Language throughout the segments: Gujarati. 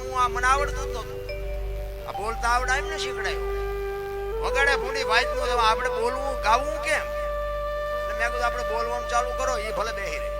હું આ મને આવડતું જ નહોતું. આ બોલતા આવડે એમને શીખડાયું. વગાડે ભૂંડી ભાઈનું આપણે બોલવું ગાવું કેમ? એટલે મેં કીધું આપણે બોલવાનું ચાલુ કરો, એ ભલે બેહી રહે.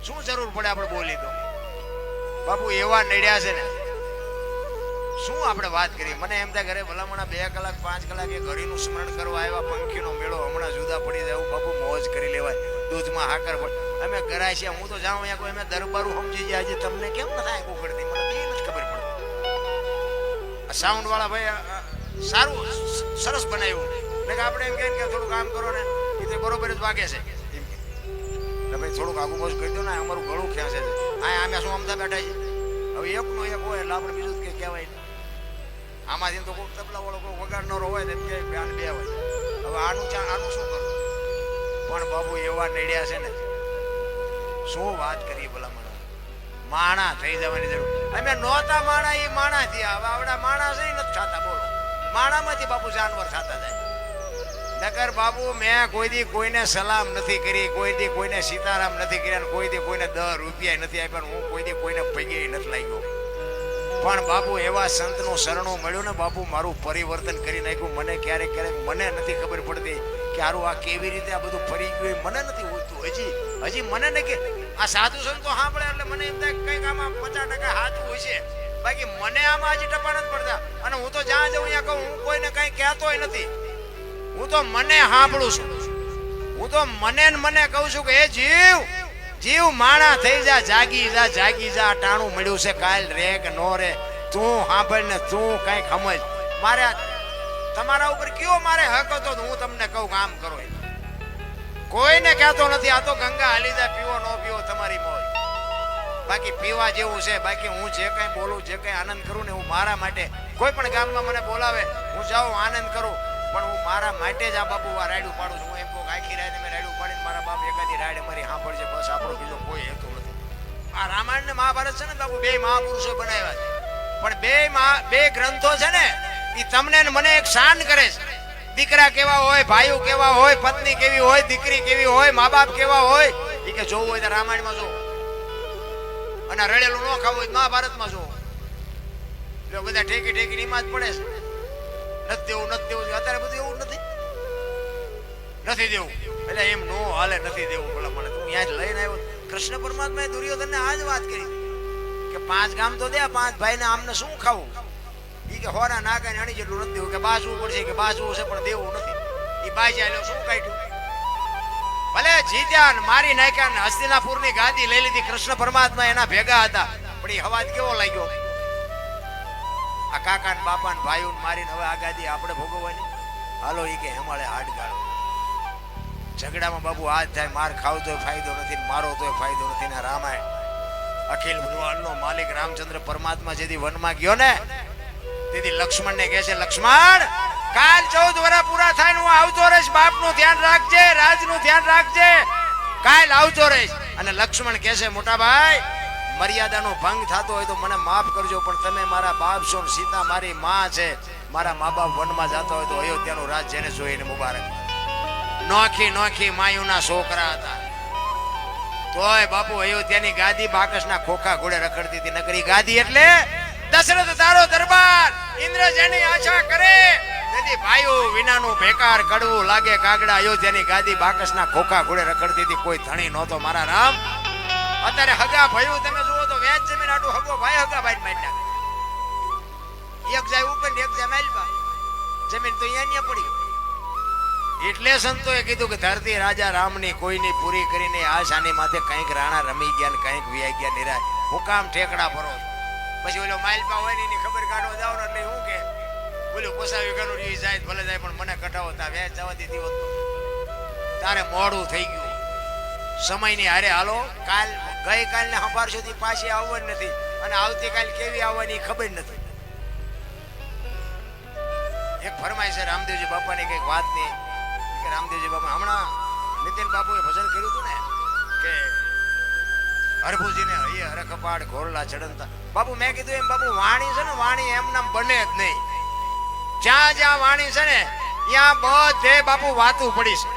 શું જરૂર પડે આપણે બોલી તો? બાપુ એવા નડ્યા છે ને, શું આપણે વાત કરીએ. મને એમ થાય ઘરે ભલામણા 2 કલાક 5 કલાક એ ઘડીનું સ્મરણ કરવા આવ્યા. પંખીનો મેળો હમણાં જુદા પડી જાય એવું બાપુ મોજ કરી લેવાય. દૂધમાં હાકર અમે ગરાય છે. હું તો જાઉં અહીંયા કોઈ અમે દરબારું સમજી જાય. આજે તમને કેમ નથી આંખો પડતી? મને એ નથી ખબર પડતી. આ સાઉન્ડ વાળા ભાઈ સારું સરસ બનાવ્યું ને કે આપણે એમ કહે કે થોડું કામ કરો ને એ બરોબર જ વાગે છે. ભાઈ થોડુંક આગુ મોજ કરી દો ને, અમારું ગળું ખેંચે છે. આ અમે શું અમદા બેઠા છે. હવે એકનો એક હોય એટલે આપણે બીજું કે કહેવાય. આમાંથી તો કોઈ તબલા વાળો કોઈ વગાડનારો હોય ને એમ કે આને બે હોય. હવે આનું શું કરવું? પણ બાબુ એવા નડ્યા છે ને, શું વાત કરીએ. ભલા માણા થઈ જવાની જરૂર. અમે નહોતા માણા, એ માણા થયા. હવે આવડા માણા છે નથી થતા. બોલો, માણામાંથી બાપુ જાનવર થતા જાય. નકર બાબુ મેં કોઈ દી કોઈને સલામ નથી કરી, કોઈ દી કોઈને સીતારામ નથી કર્યા, કોઈ દી કોઈને 10 રૂપિયા નથી આપ્યા. હું કોઈ દી કોઈને પગે નથી લાગ્યો. પણ બાપુ એવા સંતનું શરણું મળ્યું ને બાપુ, મારું પરિવર્તન કરી નાખ્યું. મને ક્યારેક મને નથી ખબર પડતી કે આરું આ કેવી રીતે આ બધું ફરી ગયું. મને નથી હોતું હજી મને ને કે આ સાધુ સંતો સાંભળે એટલે મને એમ થાય કંઈક આમાં 50% સાચું હોય છે. બાકી મને આમાં હજી ટપા નથી પડતા. અને હું તો જ્યાં જઉં ત્યાં કહું, હું કોઈને કંઈ કહેતોય નથી. હું તો મને સાંભળું છું. હું તો મને કહું છું કે એ જીવ માણા થઈ જા, જાગી જા. ટાણું મળ્યું છે, કાલ રે કે નો રે. તું સાંભળ ને તું કઈક સમજ. મારે તમારા ઉપર કયો મારે હક હતો હું તમને કહું કામ કરો. કોઈને કહેતો નથી. આ તો ગંગા હાલી જાય, પીવો નો પીવો તમારી મોજ. બાકી પીવા જેવું છે. બાકી હું જે કઈ બોલું, જે કઈ આનંદ કરું ને, હું મારા માટે કોઈ પણ ગામમાં મને બોલાવે, હું જાઉં આનંદ કરું. પણ હું મારા માટે જ આ બાપુ આ રાયડું પાડું છું. હું એમ કહું આખી રાત મેં રાયડું પાડીને મારા બાપ એકાદી રાયડ મારી સાંભળજે, બસ. આપણો બીજો કોઈ હેતુ નથી. આ રામાયણ ને મહાભારત છે ને બાપુ, 2 મહાપુરુષો બનાવ્યા છે. પણ 2 ગ્રંથો છે ને, એ તમને મને એક શાન કરે છે. દીકરા કેવા હોય, ભાઈઓ કેવા હોય, પત્ની કેવી હોય, દીકરી કેવી હોય, મા બાપ કેવા હોય, એ કે જોવું હોય તો રામાયણમાં જોવું. અને રડેલું ન ખાવું હોય મહાભારતમાં જોવું. એટલે બધા ઠેકી એમાં જ પડે છે. નથી દેવું. અત્યારે બધું એવું નથી દેવું. એટલે એમ નો હાલે, નથી દેવું. બોલા મને તું ત્યાં જ લઈને આવ્યો. કૃષ્ણ પરમાત્માએ દુર્યોધનને આ જ વાત કરી કે 5 ગામ તો દે, 5 ભાઈને આમને શું ખાવું? ઈ કે હોરા નાકા ને અણી જેટલું નથી દેવું. કે બાજવું પડશે, કે બાજવું છે પણ દેવું નથી. ઈ બાજી આલ્યો શું કાઢ્યું? ભલે જીત્યા ને મારી નાખ્યા ને હસ્તિનાપુરની ગાદી લઈ લીધી. કૃષ્ણ પરમાત્મા એના ભેગા હતા. પણ એ હવાજ કેવો લાગ્યો? આ કાકા ને બાપા ને ભાઈઓ મારીને હવે આ ગાદી આપણે ભોગવવાની. હાલો ઈ કે હેમાળે હાડ ગાળો. ઝઘડામાં બાબુ હાથ થાય. માર ખાવ તોય ફાયદો નથી, મારો તોય ફાયદો નથી. ને રામાયણ અખિલ બ્રહ્માંડનો માલિક રામચંદ્ર પરમાત્મા જેથી વનમાં ગયો ને, તેથી લક્ષ્મણ ને કહે છે, લક્ષ્મણ કાલ 14 વર્ષ પૂરા થાય ને હું આવતો રહીશ. બાપનું ધ્યાન રાખજે, રાજનું ધ્યાન રાખજે, કાલ આવતો રહીશ. અને લક્ષ્મણ કહે છે, મોટા ભાઈ મર્યાદાનો ભંગ થતો હોય તો મને માફ કરજો, પણ તમે મારા બાપ છો, સીતા મારી માં છે. મારા મા બાપ વનમાં જતા હોય તો અયોધ્યાનું રાજ જેને જોઈને મુબારક. નોખી માયુના છોકરા હતા. તોય બાપુ અયોધ્યાની ગાદી બાકસના ખોખા ઘોડે રખડતી હતી. નગરી ગાદી એટલે દશરથ તારો દરબાર, ઇન્દ્ર જેની આશા કરે. તેથી ભાઈઓ વિનાનું બેકાર કડવું લાગે કાગડા. અયોધ્યાની ગાદી બાકસના ખોખા ઘોડે રખડતી હતી. કોઈ ધણી નહોતો મારા રામ. અત્યારે હગા ભયું તમે જુઓ તો વેચ જમીન આટલું હગો ભાઈ હગા ભાઈ મારી નાખે. એક જાય ઉપર ને એક જાય માલપા. જમીન તો અહીંયા પડી. એટલે સંતોએ કીધું કે ધરતી રાજા રામની કોઈની પૂરી કરીને આશાની માથે કંઈક રાણા રમી ગયા ને કંઈક વિયા ગયા નિરાય. હું કામ ઠેકડા ભરો. પછી ઓલો માલપા હોય ને એની ખબર કાઢવા જાવ ને એટલે હું કે બોલું કોસાવી ગયું રી જાય ભલે જાય પણ મને કટાવો તા વેચ જવા દીધી હોત તારે મોડું થઈ ગયું. સમયની હારે હાલો. ગઈકાલને હંભાર સુધી પાછી આવવાની નથી અને આવતીકાલ કેવી આવવાની ખબર નથી. એક ફરમાય છે રામદેવજી બાપાની કઈક વાત ની કે રામદેવજી બાપા હમણાં નીતિન બાપુએ ભજન કર્યું હતું ને કે હરભુજીને હૈયે હરકપાડ ઘોરલા ચડંતા. બાપુ મેં કીધું એમ બાપુ વાણી છે ને વાણી એમ નામ બને જ નહીં. જ્યાં જ્યાં વાણી છે ને ત્યાં બધે બાપુ વાતું પડી છે.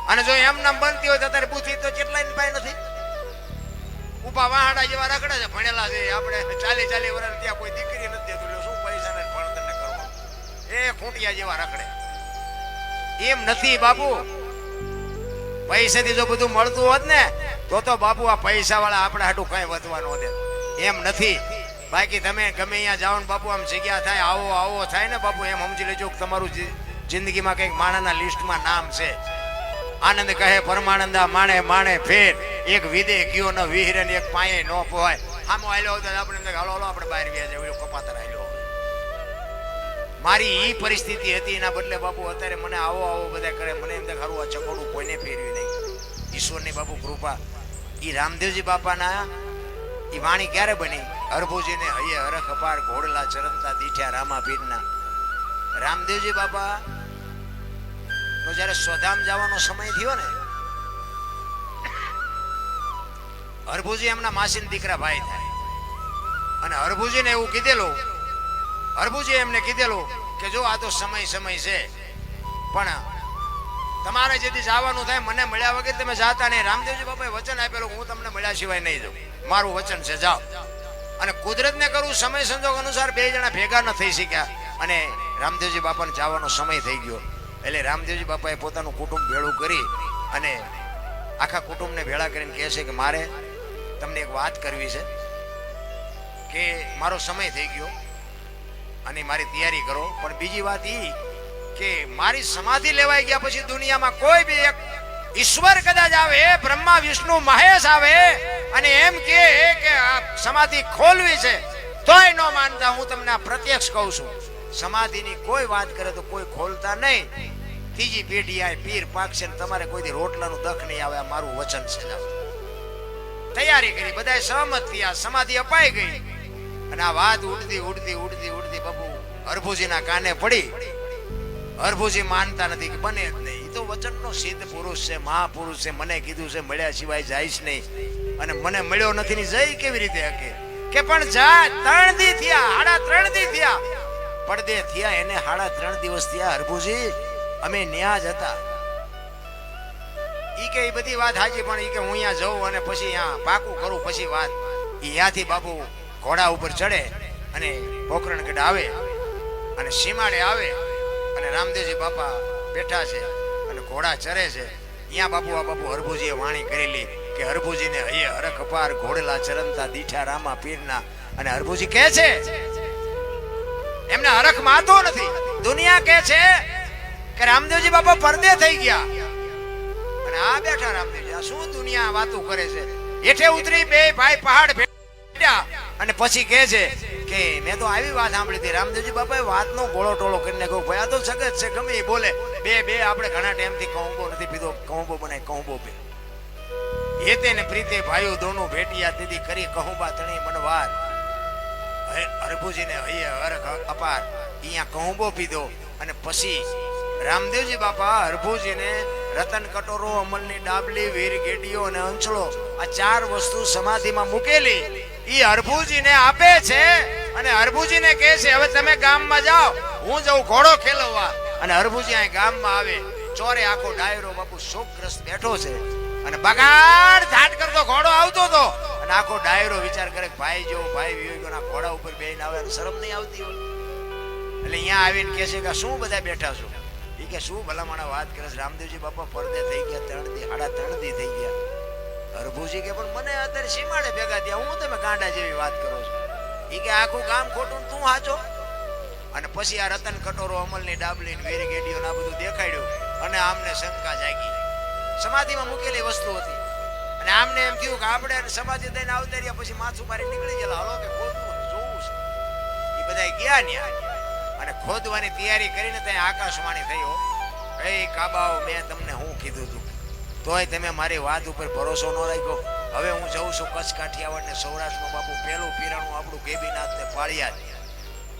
અને જો એમ નામ બનતી હોય તો અત્યારે બુદ્ધિ તો કેટલાય પાસે નથી. ઉભા વાહાડા જેવા રખડે છે, ભણેલા છે આપણે 40 વર્ષ ત્યાં કોઈ દીકરી નથી દેતું, એટલે શું પૈસા ને ભણતર ને કરવાનું, એ ખૂંટિયા જેવા રખડે. એમ નથી બાપુ, પૈસાથી જો બધું મળતું હોત ને તો બાપુ આ પૈસા વાળા આપણે હાટું કઈ વધવાનું હોત. એમ નથી. બાકી તમે ગમે અહીંયા જાઓ ને બાપુ આમ જગ્યા થાય, આવો આવો થાય ને બાપુ, એમ સમજી લેજો કે તમારું જિંદગીમાં કંઈક માણાના લિસ્ટમાં નામ છે. આનંદ કહે પરમાનંદા માણે માણે ફેર, એક વિદે ગયો ન વિહરે ને એક પાયે ન પોહાય. આમ હાલ્યો હતો આપણે એમ હાલો હાલો આપણે બહાર વ્યા જાય, કપાતર હાલ્યો. મારી ઈ પરિસ્થિતિ હતી, એના બદલે બાપુ અત્યારે મને આવો આવો બધા કરે, મને એમ થાય ખરું આ ચકોડું કોઈને ફેરવી નહીં. ઈશ્વરની બાપુ કૃપા. ઈ રામદેવજી બાપાના ઈ વાણી ક્યારે બની? હરભુજીને હૈયે હરખ અપાર ઘોડલા ચરણતા દીઠ્યા રામા પીરના. રામદેવજી બાપા તો જયારે સ્વધામ જવાનો સમય થયો ને, હરભુજી એમના માસીના દીકરા ભાઈ થાય, અને હરભુજીને એવું કીધેલું, હરભુજી એમને કીધેલું કે જો આ તો સમય છે, પણ તમારે જેથી જવાનું થાય મને મળ્યા વગર તમે જાતા નહીં. રામદેવજી બાપાએ વચન આપેલું હું તમને મળ્યા સિવાય નહીં જાઉં, મારું વચન છે, જાઓ. અને કુદરતને કરું સમય સંજોગ અનુસાર બે જણા ભેગા ન થઈ શક્યા, અને રામદેવજી બાપાને જવાનો સમય થઈ ગયો. એટલે રામદેવજી બાપાએ પોતાનું કુટુંબ ભેળું કરી અને આખા કુટુંબને ભેળા કરીને કહે છે કે મારે તમને એક વાત કરવી છે, કે મારો સમય થઈ ગયો અને મારી તૈયારી કરો. પણ બીજી વાત એ કે મારી સમાધિ લેવાઈ ગયા પછી દુનિયામાં કોઈ બી એક ઈશ્વર કદાચ આવે, બ્રહ્મા વિષ્ણુ મહેશ આવે અને એમ કે સમાધિ ખોલવી છે, તોય ન માનતા. હું તમને આ પ્રત્યક્ષ કહું છું, સમાધિની કોઈ વાત કરે તો કોઈ ખોલતા નહીં. ત્રીજી પેઢી આ પીર પાકશે ને તમારે કોઈ રોટલાનું દખ નહીં આવે, આ મારું વચન છે. તૈયારી કરી, બધા સહમત થયા, સમાધિ અપાઈ ગઈ. અને આ વાત ઉડતી ઉડતી ઉડતી ઉડતી બાપુ હરભુજીના કાને પડી. હરભુજી માનતા નથી કે બને જ નહીં, એ તો વચનનો સિદ્ધ પુરુષ છે, મહાપુરુષ છે, મને કીધું છે મળ્યા સિવાય જઈશ નહીં, અને મને મળ્યો નથી ને જઈ કેવી રીતે હકે? કે પણ જા 3 દી થયા, 3.5 દી થયા, પડદે થયા એને 3.5 દિવસ થયા. હરભુજી અમે ન્યા જ હતા. ઈ કે એ બધી વાત હાજી, પણ ઈ કે હું અહીંયા જઉં અને પછી અહીંયા પાકું કરું પછી વાત. ઈ ત્યાંથી બાપુ ઘોડા ઉપર ચડે અને પોકરણગઢ આવે અને સીમાડે આવે, અને રામદેવજી બાપા બેઠા છે અને ઘોડા ચરે છે. અહીંયા બાપુ આ બાપુ હરભુજીએ વાણી કરેલી કે હરભુજીને હૈયે હરખ અપાર ઘોડલા ચરણતા દીઠા રામા પીરના. અને હરભુજી કહે છે એમને હરખ માતો નથી. દુનિયા કહે છે કે રામદેવજી બાપા પરદે થઈ ગયા, અને આ બેઠા રામદેવજી. આ શું દુનિયા વાતો કરે છે? હેઠે ઉતરી બે ભાઈ પહાડ ભેટ્યા અને પછી કહે છે કે મેં તો આવી વાત સાંભળી હતી, રામદેવજી બાપાએ વાતનો ગોળો ટોળો કરીને કહ્યું ભાઈ આ તો સગત છે, ગમે એ બોલે. બે આપણે ઘણા ટાઈમથી કહુંબો નથી પીધો, કહુંબો બનાય કહુંબો પે. હેતે ને પ્રીતે ભાઈઓ દોનો ભેટિયા દીદી કરી કહુંબા તણી મનવાર. હરભુજીને હૈયે હરખ અપાર અહીંયા કહુંબો પીધો. અને પછી રામદેવજી બાપા હરભુજીને રતન કટોરો, અમલની ડાબલી, વીર ગેડીઓ અને અંચળો, આ 4 વસ્તુ સમાધિમાં મૂકેલી ઈ હરભુજીને આપે છે. અને હરભુજીને કહે છે હવે તમે ગામમાં જાઓ, હું જઉં ઘોડો ખેલવવા. અને હરભુજી અહીં ગામમાં આવે, ચોરે આખો ડાયરો બાપુ શોકગ્રસ્ત બેઠો છે, અને બગાડ ધાટ કરતો ઘોડો આવતો હતો, અને આખો ડાયરો વિચાર કરે ભાઈ જો ભાઈ વિયોગના ઘોડા ઉપર બેહીને આવે, શરમ નહીં આવતી હોય? એટલે અહીંયા આવીને કહે છે કે શું બધા બેઠા છો? એ કે શું ભલામણા વાત કરે છે, રામદેવજી બાપા પડદે થઈ ગયા, 3 દી 3.5 દી થઈ ગયા. હરભુજી કે પણ મને અત્યારે સીમાડે ભેગા થયા, હું તમે ગાંડા જેવી વાત કરો છો? એ કે આખું ગામ ખોટું તું હાચો. અને પછી આ રતન કટોરો, અમલની ડાબલી, વીર ગેડીઓ આ બધું દેખાડ્યું, અને આમને શંકા જાગી. સમાધિમાં મૂકેલી વસ્તુ હતી, અને આમને એમ થયું કે આપણે સમાધિ દઈને આવતા રહ્યા પછી માથું મારી નીકળી ગયેલા, હાલો કે ખોદવું જોવું છે. એ બધા ગયા ન્યા અને ખોદવાની તૈયારી કરીને ત્યાં આકાશવાણી થયો, એ કાબાઓ મેં તમને હું કીધું હતું, તોય તમે મારી વાત ઉપર ભરોસો ન રાખ્યો. હવે હું જઉં છું કચ્છ કાઠિયાવાડ ને સૌરાષ્ટ્રમાં બાપુ પહેલું પીરાણું આપણું ગેબીનાથ ને પાળિયાદ.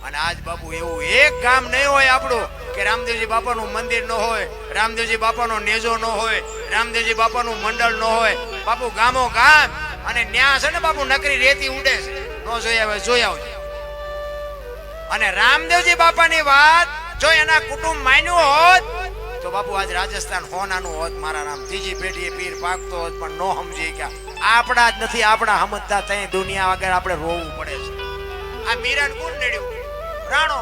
અને આજ બાપુ એવું એક ગામ નહીં હોય આપણું કે રામદેવજી બાપાનું મંદિર ન હોય, રામદેવજી બાપાનો નેજો ન હોય, રામદેવજી બાપાનું મંડળ ન હોય. બાપુ ગામો ગામ અને ન્યા છે ને બાપુ નકરી રેતી ઉડે છે, ન જોઈ આવે જોઈ આવજો. અને રામદેવજી બાપાની વાત જો એના કુટુંબ માન્યું હોત તો બાપુ આજ રાજસ્થાન હોનાનું હોત. મારા રામ ત્રીજી પેઢીએ પીર પાકતો હોત, પણ નો સમજી ગયા. આપણા જ નથી, આપણા સમજતા ત્યાં દુનિયા આગળ આપણે રોવું પડે છે. આ મીરાને કોણ નડ્યું? રાણો.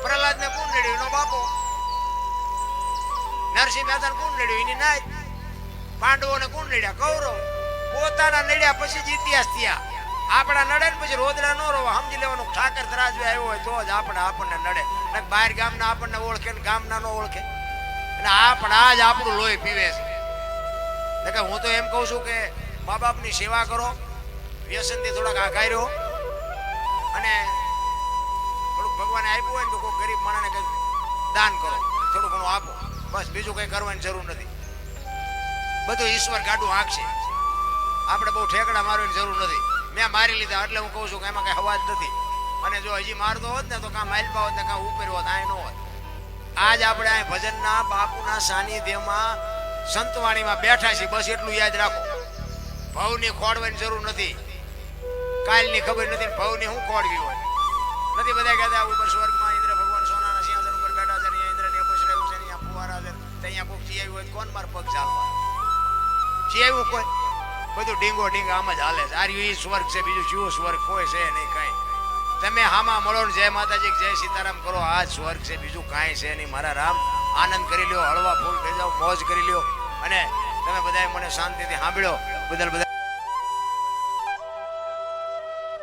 પ્રહલાદને કોણ નડ્યું? એનો બાપો. નરસિંહ મહેતાને કોણ નડ્યું? એની નાય. પાંડવોને કોણ નડ્યા? કૌરવ. પોતાના નડ્યા પછી જ ઇતિહાસ થયા. આપણા નડે ને પછી રોદડા નો રોવા. સમજી લેવાનું ઠાકર તરાજવે આવ્યો હોય તો જ આપણને નડે. બહાર ગામના આપણને ઓળખે ને ગામના નો ઓળખે. અને આપણા જ આપણું લોહી પીવે છે. હું તો એમ કહું છું કે મા બાપની સેવા કરો, વ્યસનથી થોડાક આઘાઈ રહો, અને થોડુંક ભગવાને આપ્યું હોય ને તો કોઈ ગરીબ માણસને કંઈક દાન કરો, થોડું ઘણું આપો. બસ બીજું કંઈ કરવાની જરૂર નથી. બધું ઈશ્વર ગાડું આંકશે. આપણે બહુ ઠેકડા મારવાની જરૂર નથી. મેં મારી લીધા એટલે હું કહું છું કે એમાં કઈ હવા જ નથી. અને જો હજી મારતો હોત ને તો કાં માઇલપા હોત ને કાં ઉપર હોત, આ ન હોત. આજ આપણે આ ભજનના બાપુના સાનિધ્યમાં સંતવાણીમાં બેઠા છીએ. બસ એટલું યાદ રાખો. ભવની ખોડવાની જરૂર નથી. કાલની ખબર નથી, ભવની હું ખોડવી હોય નથી. બધા કહેતા ઉપર સ્વર્ગમાં ઇન્દ્ર ભગવાન સોનાના સિંહાસન ઉપર બેઠા છે, ઇન્દ્રને અપસરાયું છે, અહીંયા ફુવારા છે, અહીંયા કોઈક ચિયાવ્યું હોય કોણ માર પગ ચાલવા ચિયાવ્યું કોઈ? બધું ડીંગો ડીંગ આમ જ હાલે છે. આ એ સ્વર્ગ છે, બીજું શું સ્વર્ગ કોઈ છે નહીં કઈ. તમે હામાં મળો ને જય માતાજી જય સીતારામ કરો, આ જ સ્વર્ગ છે, બીજું કાંઈ છે નહીં. મારા રામ આનંદ કરી લ્યો, હળવા ફૂલ થઈ જાઓ, મોજ કરી લ્યો. અને તમે બધાએ મને શાંતિથી સાંભળ્યો બદલ બધા